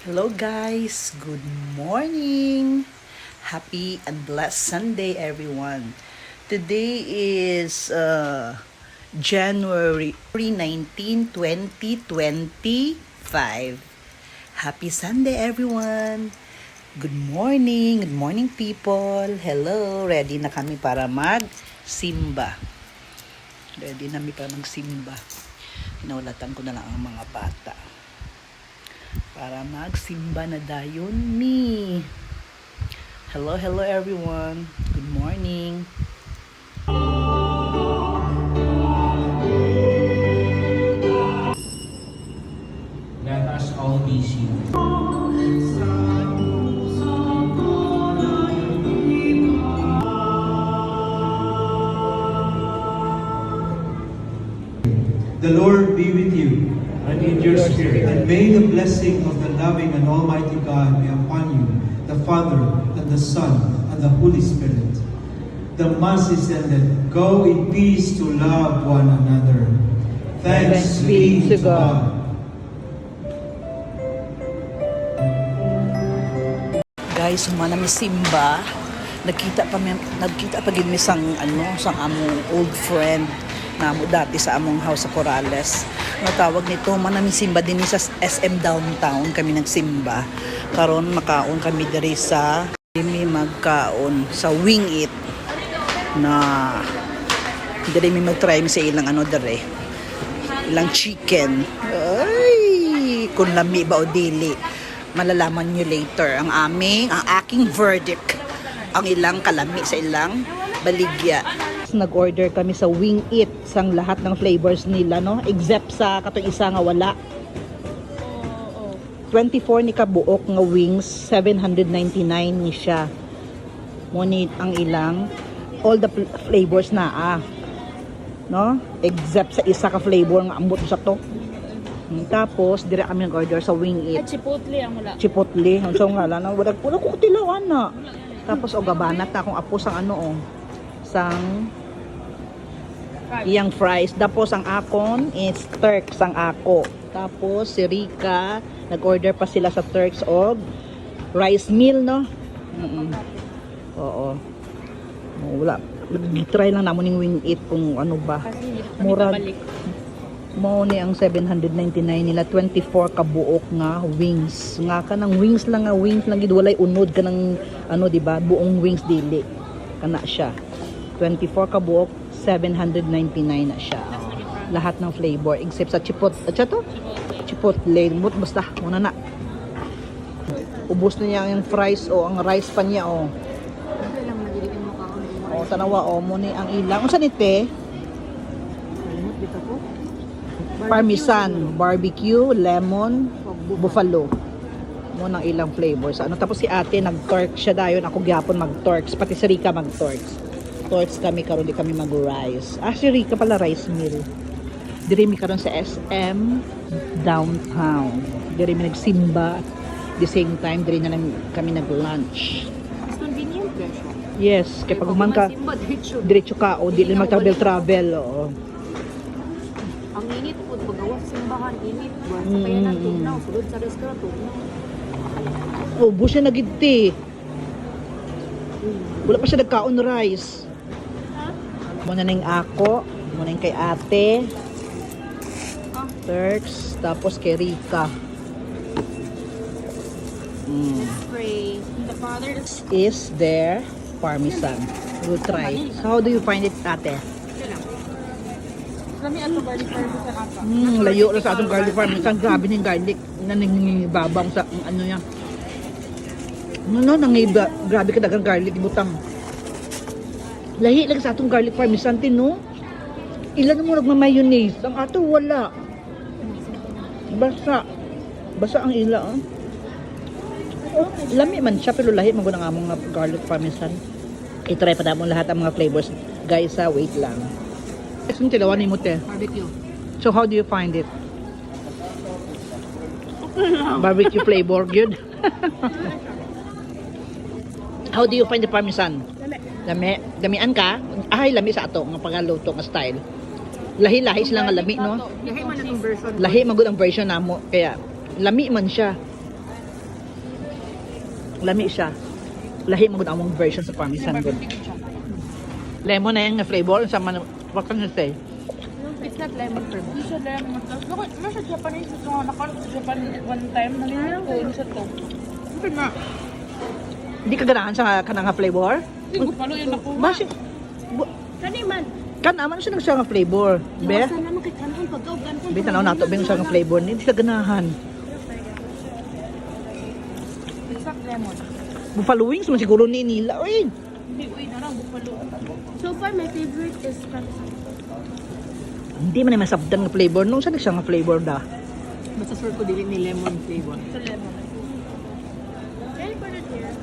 Hello guys, good morning. Happy and blessed Sunday everyone. Today is January 19, 2025. Happy Sunday everyone. Good morning people. Hello, ready na kami para magsimba. Ready na kami para magsimba. Pinawalatan ko na lang ang mga bata para magsimba na dayon mi. Hello everyone. Good morning. Let us all be seated. The Lord be with you. And in your spirit. And may the blessing of the loving and almighty God be upon you, the Father, and the Son, and the Holy Spirit. The Mass is ended. Go in peace to love one another. Thanks be to God. Guys, humana mi simba. Nagkita pa gid mi sang among old friend na mo dati sa among house sa Corales. Natawag nito, manami simba din sa SM Downtown kami nagsimba. Karon makaon kami diri sa magkaon sa Wing It na diri mi mag-try sa ilang dere. Ilang chicken. Ay, kung lami ba o dili. Malalaman nyo later ang aking verdict. Ang ilang kalami sa ilang baligya. Nag-order kami sa Wing It sang lahat ng flavors nila, no? Except sa katong isa nga wala. 24 ni kabuok nga wings, 799 ni siya. Ngunit ang ilang all the flavors na no? Except sa isa ka flavor nga ambot sa to. Tapos dire kami nag-order sa Wing It. Chipotle ang wala. Chipotle, so nga lang wala ko tilawan na. Tapos gabanat ta akong apo sang sang iyang fries. Tapos ang akon is Turks ang ako. Tapos si Rika, nag-order pa sila sa Turks og rice meal, no? Oo. Wala. Try lang namon ning Wing It kung ano ba. Mura. Mo ni ang 799 nila, 24 ka buok nga wings. Nga ka ng wings lang gid walay unod ka ng di ba? Buong wings dili. Kana siya. 24 ka buok, 799 na siya. Lahat ng flavor except sa chipotle. Chipotle. Basta muna na. Ubos na niya yung fries ang rice pa niya tanawa mo ni ang ilang. Unsa ni te? Parmesan, barbecue, lemon, buffalo. Mo nang ilang flavors. Tapos si ate nag-torque siya dayon, ako gyapon mag-torques, pati si Rika mag-torques. Torques kami karon di kami mag-rice. Si Rika pala rice meal. Diri mi karon sa SM Downtown. Diri mi nagsimba. The same time diri na kami nag-lunch. Mas convenient siya. Yes, kay pag man ka diretso ka o dili mag-travel. Ang init po pagawas simbahan init. Sa kaya na tugnaw sulod sa restaurant tugnaw. Ubos siya nagiti. Wala pa siya nagkaon rice. Muna ning ako, muna kay ate. Turks, tapos kay Rika. Pray. The Father Is there parmesan? We'll try. So how do you find it, ate? Kami ato garlic parmesan ata. Layo na sa atong garlic parmesan. Grabe ng garlic na nangingibabang sa niya. Grabe ka dagang garlic ibutang. Lahi lang sa atong garlic parmesan no? Ilan mo nagma-mayonnaise? Ang ato wala. Basa ang ila. Lami man siya pero lahi maguna nga among garlic parmesan. I-try pa namon lahat ang mga flavors. Guys, wait lang. Yung tilawan ni mo te. Barbecue. So how do you find it? Barbecue flavor, good. How do you find the parmesan? Lami. Damian ka? Lami sa ato nga pagaluto nga style. Lahi-lahi sila nga lami, no? Lahi man ang version. Lahi magud ang version namo kaya lami man siya. Lami siya. Lahi mo gud among version sa parmesan gud. Lemon na yung flavor sa man what can you say? It's not lemon curd. Hindi siya lemon. Look, nasa Japanese ito. Nakano sa Japan one time. Nalimutan ko. Ano siya to? Hindi na. Hindi ka ganahan sa kanang nga flavor? Hindi ko palo yung nakuha. Basi Kani man. kan aman siya nga flavor. Be? Iwasan naman kay kanon pag-ugan. Be tanaw nato bing siya nga flavor ni hindi siya ganahan. It's not lemon. Buffalo wings man siguro ni nila. Uy. Hindi, uy, narang bupalo. So far, my favorite is pancit. Hindi man masabdan nga flavor nung sa siya nga flavor da. Basta sure ko dili ni lemon flavor. Sa lemon. Can you put it here?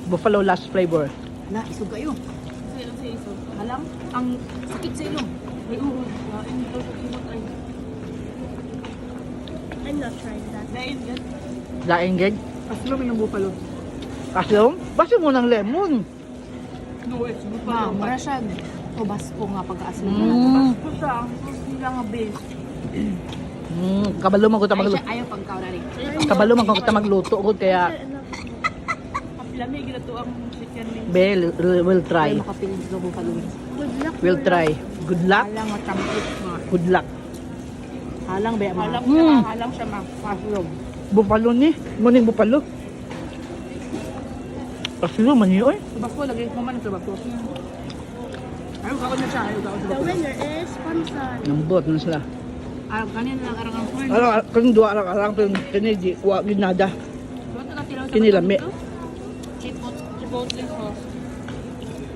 Buffalo last flavor. Na, isog kayo. Kasi ang sa iso. Halang, ang sakit sa ilong. May uho. Kain ito sa kimot ay. I'm not trying that. Lain yan. Laing gig. Aslo ng buffalo. Kaso, basi mo ng lemon. No, it's Ma, bupalo. mara siya. Tabasco nga pag-aslo. Basta siya. Ang sila nga base. Kabalo man ko ta magluto. Ayaw pang kaw na rin. Kabalo man ko ta magluto gud kaya Lami, ginato ang chicken wings. Bel will try. Ayaw makapiling sa buffalo. Good luck. Will try. Good luck. Halang matampit nga. Good luck. Halang ba ma? Halang siya, halang siya ma. Mushroom. Buffalo ni. Muning buffalo. Aslo man yun. Tabasco, lagay mo man ang tabasco. Ayaw ka na siya, ayaw ka The winner is Pansan. Nambot na sila. Ayaw, kanina lang arang ang corn. Kung duwa arang pero kini di wa gid nada. Kini lami. Chipotle sauce.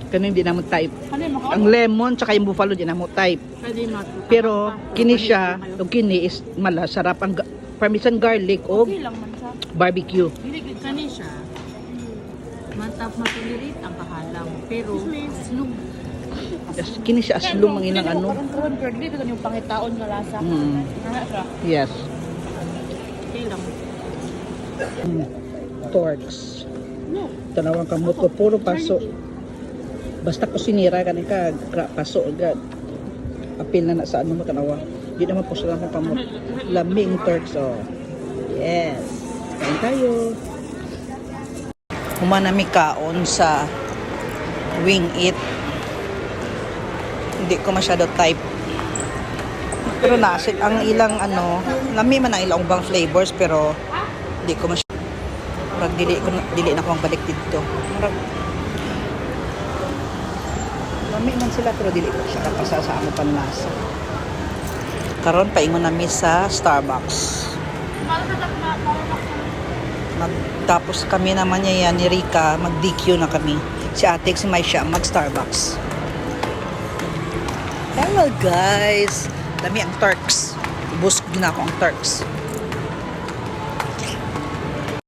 Kani di na mo type. Kanina mo Ang lemon tsaka yung buffalo di na mo type. Pwede mo. Pero kini siya, ug kini is malasarap ang parmesan garlic o Okay lang man siya. barbecue. Dili gid Kani siya. Mantap mapilirit ang kahalang. Pero, slug. Yes, kini siya aslum ang ilang ano. Parang corn curd, dili ka yung pangitaon nga lasa. Mm. Ano siya? Yes. Okay lang. Torks. No. Tanawang kamot ko puro paso. Basta kusinira ka paso agad. Apil na sa ano mo tanawa. Di naman po sila kung kamot. Laming torks oh. Yes. Kain tayo. Humanami kaon sa Wing It. Hindi ko masyado type. Pero nasit ang ilang ano, lami man ang ilang bang flavors pero hindi ko masyado. Murag dili na ko ang balik dito. Murag lami man sila pero dili ko siya kapasa sa amo panlasa. Karon paingon nami sa Starbucks. Tapos kami naman niya yan, ni Rika, mag-DQ na kami. Si ate, si Maisha, mag-Starbucks. Hello guys! Dami ang Turks. Ubus din ako ang Turks.